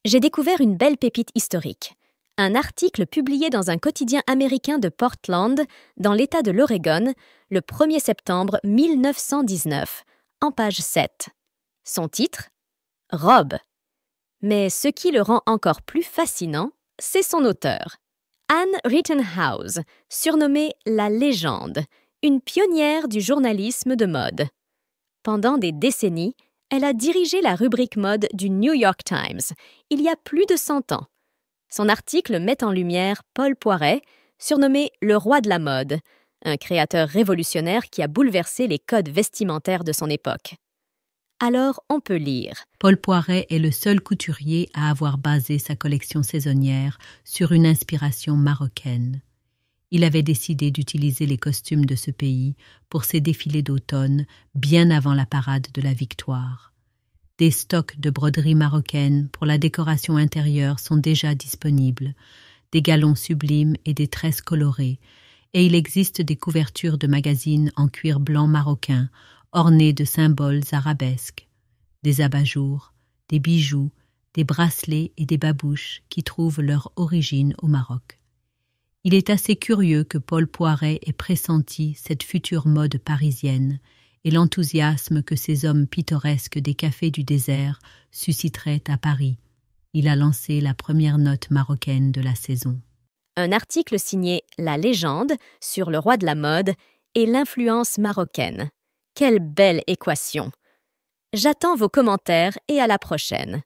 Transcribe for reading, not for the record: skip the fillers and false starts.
J'ai découvert une belle pépite historique. Un article publié dans un quotidien américain de Portland, dans l'État de l'Oregon, le 1er septembre 1919, en page 7. Son titre ? Robe. Mais ce qui le rend encore plus fascinant, c'est son auteur. Anne Rittenhouse, surnommée la Légende, une pionnière du journalisme de mode. Pendant des décennies, elle a dirigé la rubrique mode du New York Times, il y a plus de 100 ans. Son article met en lumière Paul Poiret, surnommé le roi de la mode, un créateur révolutionnaire qui a bouleversé les codes vestimentaires de son époque. Alors, on peut lire. Paul Poiret est le seul couturier à avoir basé sa collection saisonnière sur une inspiration marocaine. Il avait décidé d'utiliser les costumes de ce pays pour ses défilés d'automne, bien avant la parade de la Victoire. Des stocks de broderie marocaine pour la décoration intérieure sont déjà disponibles, des galons sublimes et des tresses colorées, et il existe des couvertures de magazines en cuir blanc marocain, ornées de symboles arabesques, des abat-jours, des bijoux, des bracelets et des babouches qui trouvent leur origine au Maroc. Il est assez curieux que Paul Poiret ait pressenti cette future mode parisienne et l'enthousiasme que ces hommes pittoresques des cafés du désert susciteraient à Paris. Il a lancé la première note marocaine de la saison. Un article signé La Légende sur le roi de la mode et l'influence marocaine. Quelle belle équation! J'attends vos commentaires et à la prochaine.